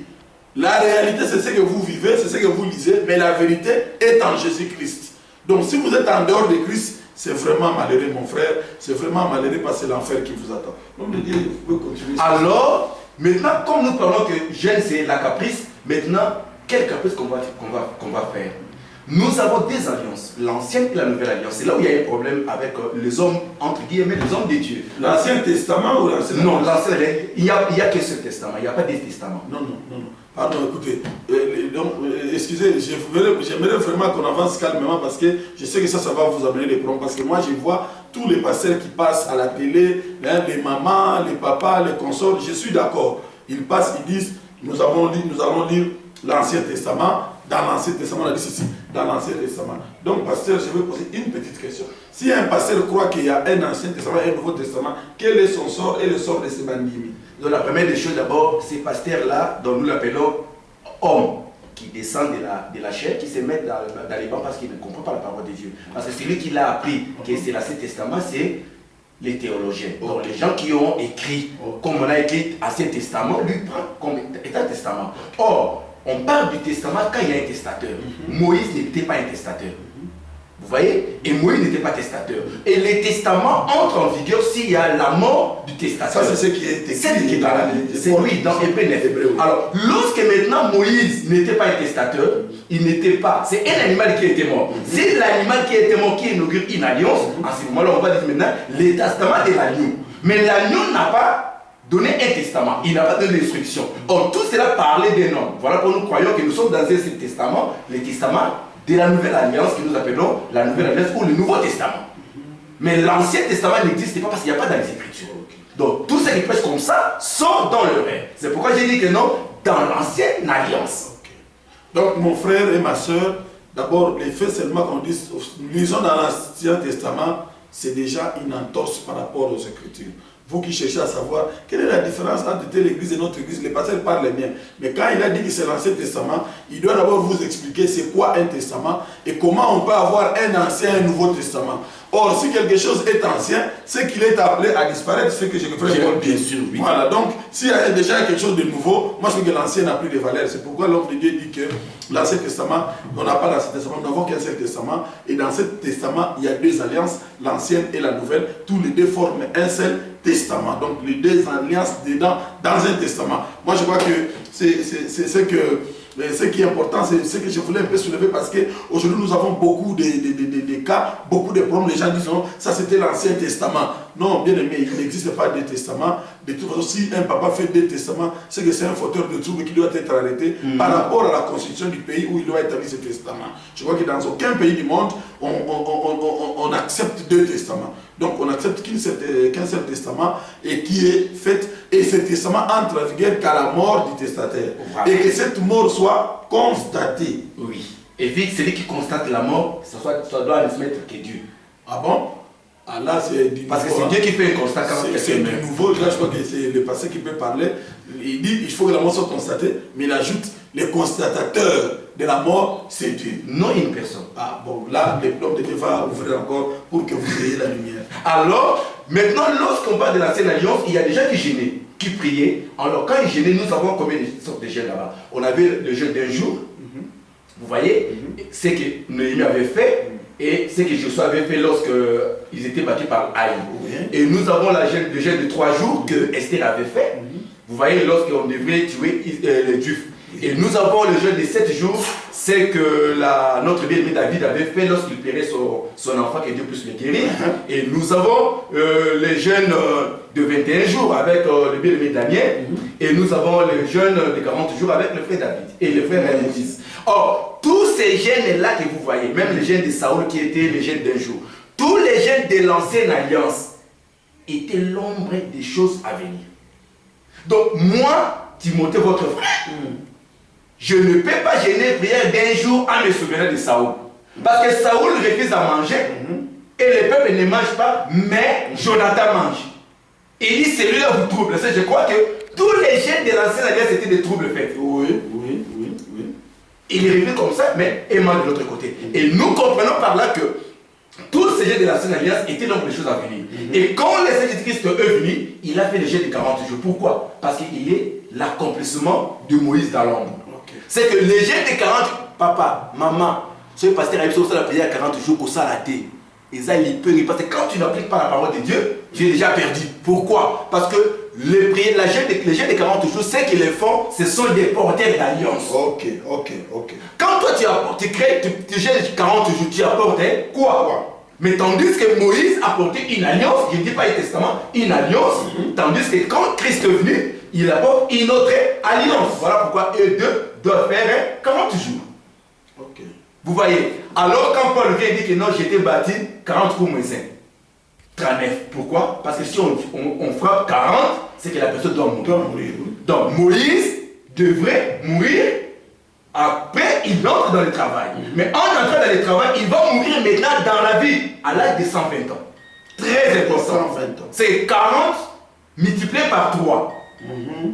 La réalité, c'est ce que vous vivez, c'est ce que vous lisez, mais la vérité est en Jésus-Christ. Donc si vous êtes en dehors de Christ, c'est vraiment malheureux, mon frère. C'est vraiment malheureux parce que c'est l'enfer qui vous attend. Donc, Dieu, vous pouvez continuer. Alors, maintenant, comme nous parlons que jeûne, c'est la caprice, maintenant, quel caprice qu'on va faire? Nous avons des alliances, l'ancienne et la nouvelle alliance. C'est là où il y a un problème avec les hommes, entre guillemets, les hommes de Dieu. L'Ancien Testament ou l'Ancien Non, l'ancien, il n'y a que ce testament, il n'y a pas des testaments. Non. Pardon, écoutez, excusez, j'aimerais vraiment qu'on avance calmement parce que je sais que ça va vous amener des problèmes. Parce que moi, je vois tous les pasteurs qui passent à la télé, hein, les mamans, les papas, les consorts, je suis d'accord. Ils passent, ils disent, nous allons lire l'Ancien Testament. Dans l'Ancien Testament, on a dit ceci, dans l'Ancien Testament. Donc, pasteur, je vais poser une petite question. Si un pasteur croit qu'il y a un Ancien Testament et un Nouveau Testament, quel est son sort et le sort de ces bandits? Donc, la première des choses, d'abord, ces pasteurs-là, dont nous l'appelons hommes, qui descendent de la chair, qui se mettent dans les bancs parce qu'ils ne comprennent pas la parole de Dieu. Parce que celui qui l'a appris, que c'est l'Ancien Testament, c'est les théologiens. Donc, les gens qui ont écrit, comme on a écrit Ancien Testament, lui prend comme étant testament. Or, on parle du testament quand il y a un testateur. Moïse n'était pas un testateur. Vous voyez? Et Moïse n'était pas testateur. Et les testaments entrent en vigueur s'il y a la mort du testateur. Ça, c'est ce qui est écrit. C'est lui dans Hébreu 9. Alors, lorsque maintenant Moïse n'était pas un testateur, il n'était pas. C'est un animal qui était mort. C'est l'animal qui était mort qui inaugure une alliance. En ce moment-là, on va dire maintenant le testament de l'agneau. Mais l'agneau n'a pas donner un testament, il n'a pas donné d'instruction. Or, tout cela parlait d'un homme. Voilà pourquoi nous croyons que nous sommes dans un testament, le testament de la nouvelle alliance que nous appelons la nouvelle alliance ou le nouveau testament. Mais l'ancien testament n'existe pas parce qu'il n'y a pas dans les Écritures. Donc, tous ceux qui prêchent comme ça sont dans le rêve. C'est pourquoi j'ai dit que non, dans l'ancienne alliance. Donc, mon frère et ma soeur, d'abord, les faits seulement qu'on dit, lisons dans l'Ancien Testament, c'est déjà une entorse par rapport aux Écritures. Vous qui cherchez à savoir quelle est la différence entre telle église et notre église, les pasteurs parlent bien. Mais quand il a dit que c'est l'Ancien Testament, il doit d'abord vous expliquer c'est quoi un testament et comment on peut avoir un ancien et un nouveau testament. Or, si quelque chose est ancien, c'est qu'il est appelé à disparaître, c'est que je le ferai bien sûr. Oui. Voilà, donc s'il y a déjà quelque chose de nouveau, moi je trouve que l'ancien n'a plus de valeur. C'est pourquoi l'homme de Dieu dit que l'Ancien Testament, on n'a pas l'Ancien Testament, nous n'avons qu'un seul testament. Et dans ce testament, il y a deux alliances, l'ancienne et la nouvelle. Tous les deux forment un seul testament. Donc les deux alliances dedans, dans un testament. Moi je crois que c'est ce que... Mais ce qui est important, c'est ce que je voulais un peu soulever parce qu'aujourd'hui nous avons beaucoup de cas, beaucoup de problèmes. Les gens disent non, ça c'était l'Ancien Testament. Non, bien aimé, il n'existe pas de testament. De toute façon, si un papa fait des testaments, c'est que c'est un fauteur de troubles qui doit être arrêté par rapport à la constitution du pays où il doit établir ce testament. Je crois que dans aucun pays du monde, on accepte deux testaments. Donc on accepte qu'un seul testament et qui est fait, et ce testament entre en vigueur qu'à la mort du testataire. Voilà. Et que cette mort soit constatée. Oui. Et vu que celui qui constate la mort, ça doit ne se mettre que Dieu. Ah bon? Ah là, c'est du parce nouveau. Parce que c'est Dieu qui fait un constat quand c'est du nouveau. Là, je crois que c'est le pasteur qui peut parler. Il dit il faut que la mort soit constatée, mais il ajoute le constatateur de la mort, c'est Dieu. Non une personne. Ah bon, là, l'homme de Dieu va ouvrir encore pour que vous ayez la lumière. Alors, maintenant, lorsqu'on parle de l'ancienne alliance, il y a des gens qui gênaient, qui priaient. Alors, quand ils gênaient, nous savons combien de sortes de jeûnes là-bas. On avait le jeûne d'un jour. Vous voyez, ce que Néhémie avait fait et ce que Josué avait fait lorsqu'ils étaient battus par Haï. Et nous avons le jeûne de 3 jours que Esther avait fait. Vous voyez, lorsqu'on devait tuer les Juifs. Et nous avons le jeûne de 7 jours, c'est que notre bien-aimé David avait fait lorsqu'il plairait son enfant, que Dieu puisse le guérir. Et nous avons le jeûne de 21 jours avec le bien-aimé Daniel. Et nous avons le jeûne de 40 jours avec le frère David et le frère Moïse. Or, tous ces jeûnes-là que vous voyez, même le jeûne de Saoul qui était le jeûne d'un jour, tous les jeûnes de l'ancienne alliance étaient l'ombre des choses à venir. Donc, moi, Timothée, votre frère, je ne peux pas gêner prière d'un jour en me souvenant de Saoul. Parce que Saoul refuse à manger et le peuple ne mange pas, mais Jonathan mange. Il dit celui-là vous trouble. Je crois que tous les jeûnes de l'ancienne alliance étaient des troubles faits. Oui. Il est arrivé comme ça, mais aimant de l'autre côté. Et nous comprenons par là que tous ces jeûnes de l'ancienne alliance étaient donc des choses à venir. Et quand le Seigneur Jésus-Christ est venu, il a fait le jeûne de 40 jours. Pourquoi? Parce qu'il est l'accomplissement de Moïse dans l'ombre. C'est que les jeûnes de 40, papa, maman, ce pasteur a eu la prière à 40 jours, au ça raté. Parce que quand tu n'appliques pas la parole de Dieu, tu es déjà perdu. Pourquoi? Parce que les jeûnes de 40 jours, ceux qui les font, ce sont des porteurs d'alliance. Ok. Quand toi tu crées, tu jeûnes 40 jours, tu apportes quoi? Mais tandis que Moïse a porté une alliance, je ne dis pas un testament, une alliance, tandis que quand Christ est venu, il apporte une autre alliance. Voilà pourquoi eux deux doivent faire 40 jours. Ok. Vous voyez? Alors quand Paul vient dire que non, j'étais baptisé 40 pour Moïse. 39. Pourquoi? Parce que si on frappe 40, c'est que la personne doit mourir. Donc Moïse devrait mourir. Après, il entre dans le travail. Mais en entrant dans le travail, il va mourir maintenant dans la vie, à l'âge de 120 ans. Très important. 120 ans. C'est 40 multiplié par 3.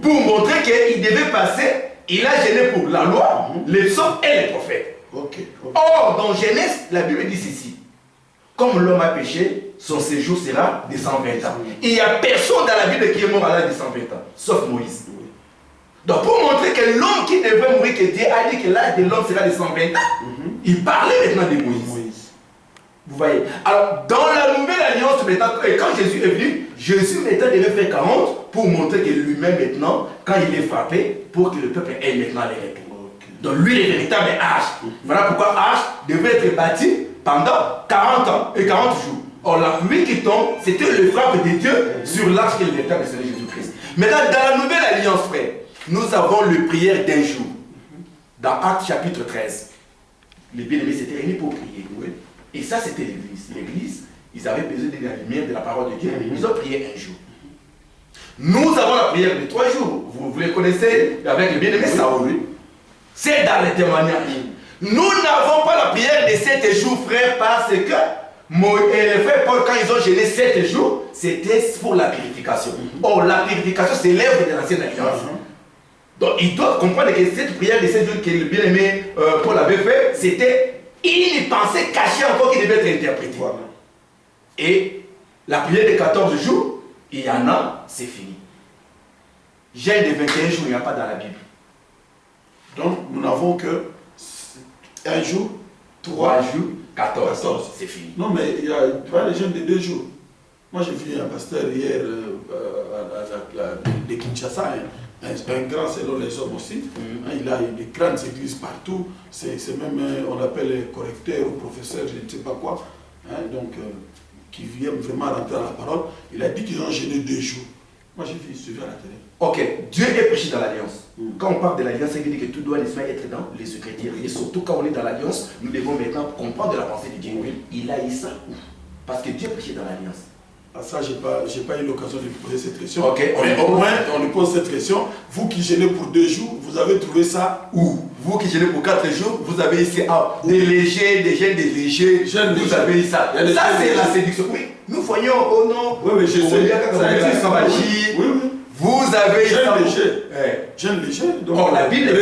Pour montrer qu'il devait passer, il a gêné pour la loi, les psaumes et les prophètes. Or, dans Genèse, la Bible dit ceci. Comme l'homme a péché, son séjour sera de 120 ans. Il n'y a personne dans la Bible qui est mort à l'âge de 120 ans, sauf Moïse. Donc pour montrer que l'homme qui devait mourir, que Dieu a dit que l'âge de l'homme sera de 120 ans, il parlait maintenant de Moïse. Vous voyez? Alors dans la nouvelle alliance maintenant, quand Jésus est venu, Jésus maintenant devait faire 40 pour montrer que lui-même maintenant, quand il est frappé, pour que le peuple ait maintenant les règles. Donc lui est le véritable âge. Voilà pourquoi âge devait être bâti pendant 40 ans et 40 jours. Or la pluie qui tombe, c'était le frappe de Dieu sur l'arche qui est le véritable Seigneur Jésus-Christ. Maintenant dans la nouvelle alliance, frère, nous avons le prière d'un jour. Dans Actes chapitre 13, les bien-aimés s'étaient réunis pour prier. Et ça, c'était l'église. L'église, ils avaient besoin de la lumière de la parole de Dieu. Ils ont prié un jour. Nous avons la prière de 3 jours. Vous les connaissez avec le bien-aimé Saoul. C'est dans les témoignages. Nous n'avons pas la prière de 7 jours, frère, parce que les frères Paul, quand ils ont gêné 7 jours, c'était pour la purification. Or, la purification, c'est l'œuvre de l'ancienne alliance. Donc, ils doivent comprendre que cette prière de 7 jours que le bien-aimé Paul avait fait, c'était une pensée cachée encore qui devait être interprétée. Et la prière de 14 jours, il y en a, c'est fini. Jeûne de 21 jours, il n'y a pas dans la Bible. Donc, nous n'avons que un jour, 3 jours, 14. C'est fini. Non, mais il y a les jeûnes de 2 jours. Moi, j'ai vu un pasteur hier de Kinshasa, un grand selon les hommes aussi. Il a des grandes églises partout. C'est même, on appelle correcteur ou professeur, je ne sais pas quoi. Qui vient vraiment rentrer dans la parole. Il a dit qu'ils ont gêné 2 jours. Moi, j'ai vu, suivi à la télé. Ok, Dieu est prêché dans l'alliance. Quand on parle de l'alliance, ça veut dire que tout doit être dans les secrétaires. Et surtout quand on est dans l'alliance, nous devons maintenant comprendre la pensée de Dieu. Il a eu ça où? Parce que Dieu est prêché dans l'alliance. Ah, ça, j'ai pas eu l'occasion de lui poser cette question. Okay, mais au moins, on lui pose cette question. Vous qui gênez pour 2 jours, vous avez trouvé ça où? Vous qui gênez pour 4 jours, vous avez ici des légers, des jeunes, des légers. Vous avez eu ça. Ça, c'est la séduction. Oui, nous voyons, oh non. Oui, je sais. Ça existe. Oui. Vous avez jeune léger. Jeune léger. Donc, la Bible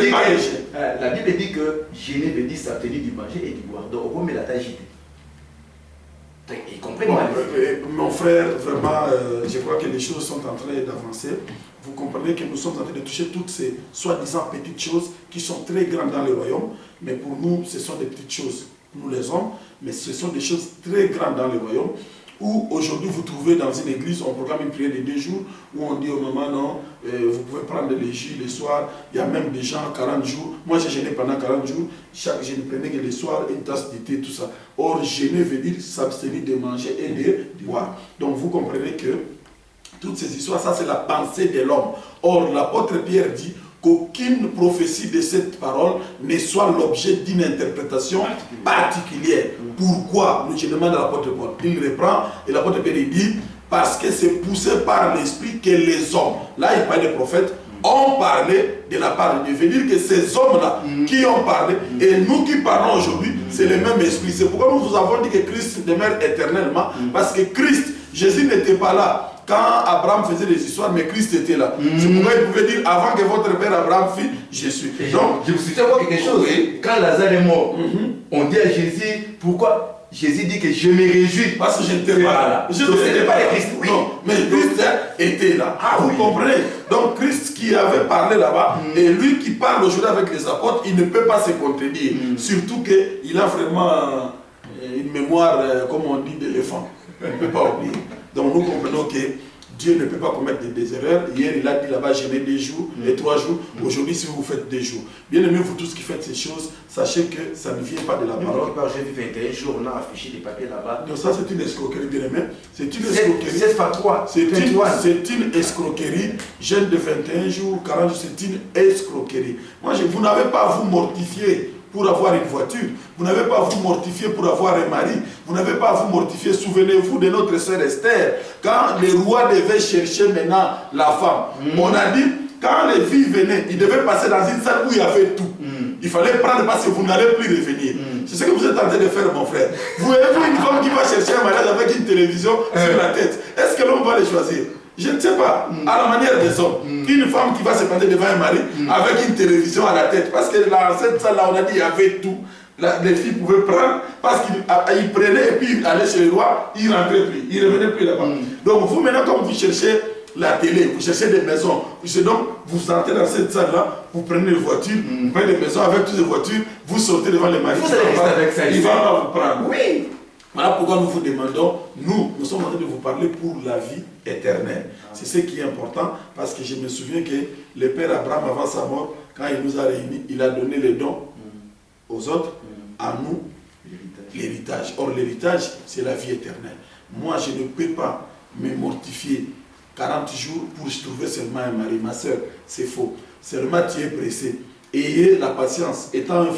dit que gêner veut dire s'abstenir du manger et du boire. Donc, on met la taille agitée. Mon frère, vraiment, je crois que les choses sont en train d'avancer. Vous comprenez que nous sommes en train de toucher toutes ces soi-disant petites choses qui sont très grandes dans le royaume. Mais pour nous, ce sont des petites choses, nous les hommes, mais ce sont des choses très grandes dans le royaume. où aujourd'hui vous trouvez dans une église, on programme une prière de 2 jours, où on dit au moment non, vous pouvez prendre les jus le soir, il y a même des gens 40 jours. Moi j'ai jeûné pendant 40 jours, chaque jeûne prenais que le soir une tasse de thé, tout ça. Or jeûner veut dire s'abstenir de manger et de boire. Donc vous comprenez que toutes ces histoires, ça c'est la pensée de l'homme. Or l'apôtre Pierre dit qu'aucune prophétie de cette parole ne soit l'objet d'une interprétation particulière. Pourquoi? Je demande à l'apôtre Paul. Il reprend et l'apôtre Pierre dit parce que c'est poussé par l'esprit que les hommes, là il parle des prophètes, ont parlé de la part de Dieu. Il veut dire que ces hommes-là qui ont parlé et nous qui parlons aujourd'hui, c'est le même esprit. C'est pourquoi nous vous avons dit que Christ demeure éternellement, parce que Christ, Jésus n'était pas là quand Abraham faisait des histoires, mais Christ était là. C'est pourquoi il pouvait dire avant que votre père Abraham fît, je suis. Donc, je vous cite encore quelque chose. Quand Lazare est mort, on dit à Jésus, pourquoi Jésus dit que je me réjouis. Parce que je n'étais pas là. Je n'étais pas le Christ. Oui. Non, mais Christ était là. Vous comprenez? Donc Christ qui avait parlé là-bas, et lui qui parle aujourd'hui avec les apôtres, il ne peut pas se contredire. Surtout qu'il a vraiment une mémoire, comme on dit, d'éléphant. Il ne peut pas oublier. Donc nous comprenons que Dieu ne peut pas commettre des erreurs. Hier, il a dit là-bas, jeûner 2 jours et 3 jours. Aujourd'hui, si vous faites 2 jours. Bien aimé, vous tous qui faites ces choses, sachez que ça ne vient pas de la parole. J'ai vu 21 jours, on a affiché des papiers là-bas. Donc ça, c'est une escroquerie, bien aimé. C'est une escroquerie. C'est une escroquerie. Jeûne de 21 jours, 40 jours, c'est une escroquerie. Moi, vous n'avez pas à vous mortifier pour avoir une voiture. Vous n'avez pas à vous mortifier pour avoir un mari. Vous n'avez pas à vous mortifier. Souvenez-vous de notre sœur Esther. Quand le roi devait chercher maintenant la femme, on a dit, quand les filles venaient, ils devaient passer dans une salle où il y avait tout. Il fallait prendre parce que vous n'allez plus revenir. C'est ce que vous êtes en train de faire, mon frère. Vous avez vu une femme qui va chercher un mariage avec une télévision sur la tête. Est-ce que l'homme va le choisir? Je ne sais pas. À la manière des hommes. Une femme qui va se prendre devant un mari avec une télévision à la tête. Parce que dans cette salle-là, on a dit qu'il y avait tout. Les filles pouvaient prendre parce qu'ils prenaient et puis allaient chez le roi, ils ne rentraient plus. Ils ne revenaient plus là-bas. Donc vous, maintenant, comme vous cherchez la télé, vous cherchez des maisons, donc vous entrez dans cette salle-là, vous prenez une voiture, vous prenez des maisons avec toutes les voitures, vous sortez devant les maris. Vous allez rester avec ça. Il va vous prendre. Oui. Voilà pourquoi nous vous demandons, nous sommes en train de vous parler pour la vie éternelle. C'est ce qui est important, parce que je me souviens que le père Abraham, avant sa mort, quand il nous a réunis, il a donné les dons aux autres, à nous, l'héritage. Or, l'héritage, c'est la vie éternelle. Moi, je ne peux pas me mortifier 40 jours pour trouver seulement un mari. Ma soeur, c'est faux. Seulement tu es pressé. Ayez la patience. Étant le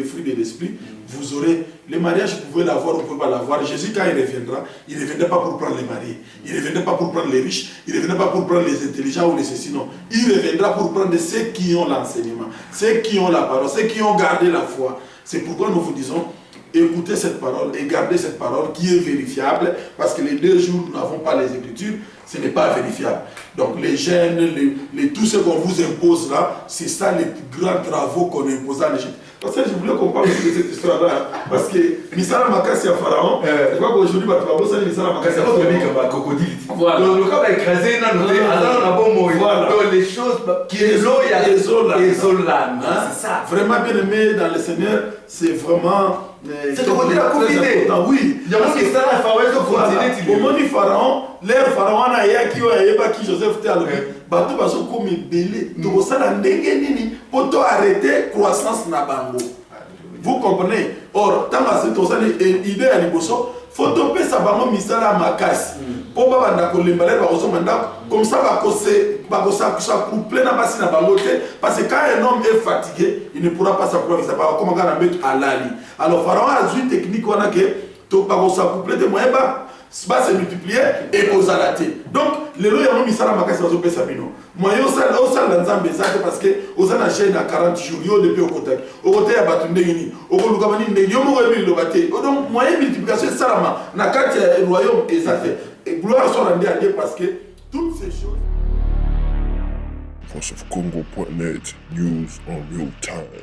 fruit de l'esprit, vous aurez... Le mariage, vous pouvez l'avoir ou vous ne pouvez pas l'avoir. Jésus, quand il ne reviendra pas pour prendre les mariés. Il ne reviendra pas pour prendre les riches. Il ne reviendra pas pour prendre les intelligents ou les ceci. Non. Il reviendra pour prendre ceux qui ont l'enseignement, ceux qui ont la parole, ceux qui ont gardé la foi. C'est pourquoi nous vous disons, écoutez cette parole et gardez cette parole qui est vérifiable, parce que les 2 jours, nous n'avons pas les Écritures, ce n'est pas vérifiable. Donc les gènes, tout ce qu'on vous impose là, c'est ça les grands travaux qu'on impose en Égypte. Parce que je voulais qu'on parle de cette histoire-là, parce que Misala Makassi à Pharaon, je crois qu'aujourd'hui, ça Misala Makassi à Pharaon. Voilà. Donc le cas va écraser, on a bon mot. Donc les choses qui est l'eau, il y a les eaux là. C'est ça. Vraiment bien aimé dans le Seigneur, c'est vraiment... C'est comme on a confiné. Oui. Il y a un qui ça, au moment du Pharaon, l'air Pharaon a qui Joseph était à l'eau. Bateau va se comme belé. Donc ça a nini pour arrêter croissance na bango. Vous comprenez? Or, tant que c'est ça l'idée à l'iboso, faut topper sa bango misala makasi. Pour pas banda kolembaler ba osomanda comme ça va coupler na basi na bango parce que quand un homme est fatigué, il ne pourra pas s'accroître, ça va comme on mettre à l'ali. Alors Pharaon a une technique on a que to pas coupler de moyen bas va se multiplier et aux alatés. Donc les lois ont mis ça dans ma caisse aux pesabino. Moi yo ça dans Zambie parce que aux ana chaîne à 40 jours yo depuis au côté à batunde ni au lukamani ndeni yo mo rebi le baté. Donc moyen multiplication salama na carte royaume et ça fait et gloire soit rendue à Dieu parce que toutes ces choses VoiceOfCongo.net, news on real time.